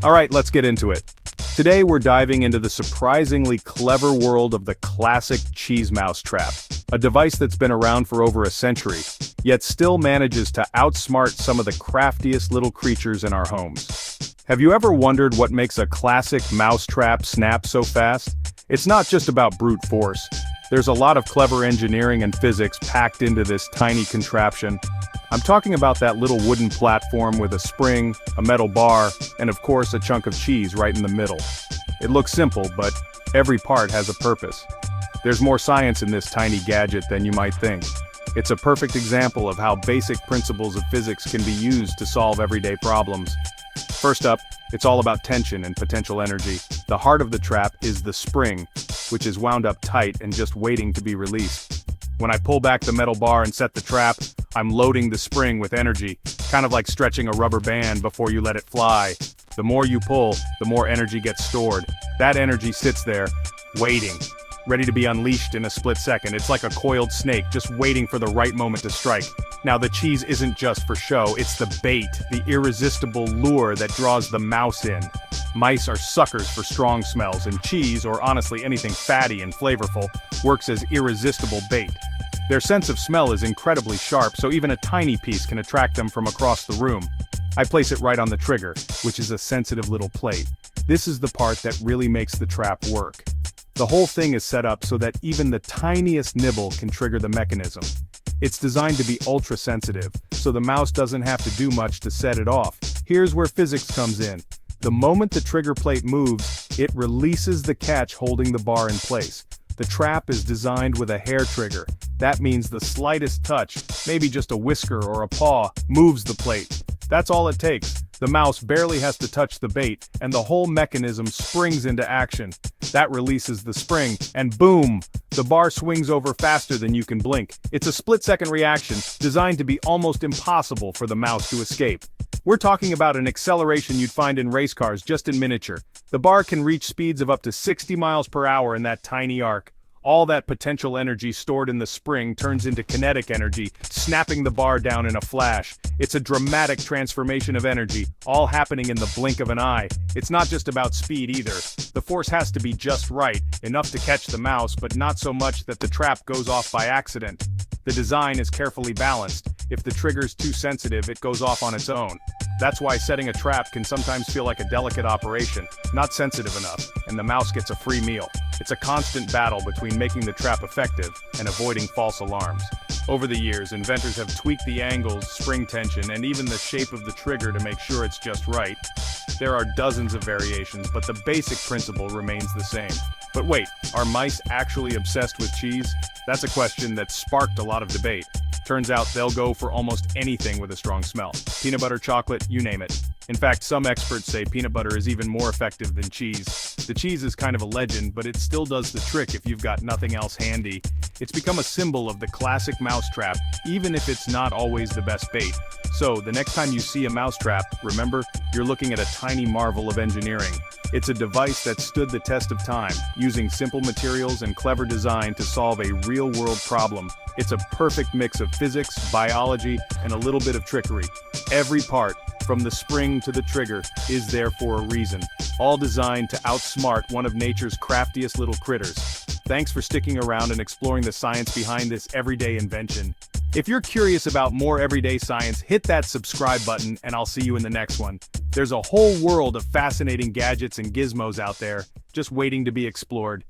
Alright, let's get into it. Today we're diving into the surprisingly clever world of the classic cheese mouse trap, a device that's been around for over a century, yet still manages to outsmart some of the craftiest little creatures in our homes. Have you ever wondered what makes a classic mouse trap snap so fast? It's not just about brute force. There's a lot of clever engineering and physics packed into this tiny contraption. I'm talking about that little wooden platform with a spring, a metal bar, and of course a chunk of cheese right in the middle. It looks simple, but every part has a purpose. There's more science in this tiny gadget than you might think. It's a perfect example of how basic principles of physics can be used to solve everyday problems. First up, it's all about tension and potential energy. The heart of the trap is the spring, which is wound up tight and just waiting to be released. When I pull back the metal bar and set the trap, I'm loading the spring with energy, kind of like stretching a rubber band before you let it fly. The more you pull, the more energy gets stored. That energy sits there, waiting, ready to be unleashed in a split second. It's like a coiled snake, just waiting for the right moment to strike. Now the cheese isn't just for show, it's the bait, the irresistible lure that draws the mouse in. Mice are suckers for strong smells, and cheese, or honestly anything fatty and flavorful, works as irresistible bait. Their sense of smell is incredibly sharp, so even a tiny piece can attract them from across the room. I place it right on the trigger, which is a sensitive little plate. This is the part that really makes the trap work. The whole thing is set up so that even the tiniest nibble can trigger the mechanism. It's designed to be ultra-sensitive, so the mouse doesn't have to do much to set it off. Here's where physics comes in. The moment the trigger plate moves, it releases the catch holding the bar in place. The trap is designed with a hair trigger. That means the slightest touch, maybe just a whisker or a paw, moves the plate. That's all it takes. The mouse barely has to touch the bait, and the whole mechanism springs into action. That releases the spring, and boom! The bar swings over faster than you can blink. It's a split-second reaction, designed to be almost impossible for the mouse to escape. We're talking about an acceleration you'd find in race cars, just in miniature. The bar can reach speeds of up to 60 miles per hour in that tiny arc. All that potential energy stored in the spring turns into kinetic energy, snapping the bar down in a flash. It's a dramatic transformation of energy, all happening in the blink of an eye. It's not just about speed either. The force has to be just right, enough to catch the mouse, but not so much that the trap goes off by accident. The design is carefully balanced. If the trigger's too sensitive, it goes off on its own. That's why setting a trap can sometimes feel like a delicate operation, not sensitive enough, and the mouse gets a free meal. It's a constant battle between making the trap effective and avoiding false alarms. Over the years, inventors have tweaked the angles, spring tension, and even the shape of the trigger to make sure it's just right. There are dozens of variations, but the basic principle remains the same. But wait, are mice actually obsessed with cheese? That's a question that sparked a lot of debate. Turns out they'll go for almost anything with a strong smell. Peanut butter, chocolate, you name it. In fact, some experts say peanut butter is even more effective than cheese. The cheese is kind of a legend, but it still does the trick if you've got nothing else handy. It's become a symbol of the classic mousetrap, even if it's not always the best bait. So, the next time you see a mousetrap, remember, you're looking at a tiny marvel of engineering. It's a device that stood the test of time, using simple materials and clever design to solve a real-world problem. It's a perfect mix of physics, biology, and a little bit of trickery. Every part, from the spring to the trigger, is there for a reason, all designed to outsmart one of nature's craftiest little critters. Thanks for sticking around and exploring the science behind this everyday invention. If you're curious about more everyday science, hit that subscribe button and I'll see you in the next one. There's a whole world of fascinating gadgets and gizmos out there, just waiting to be explored.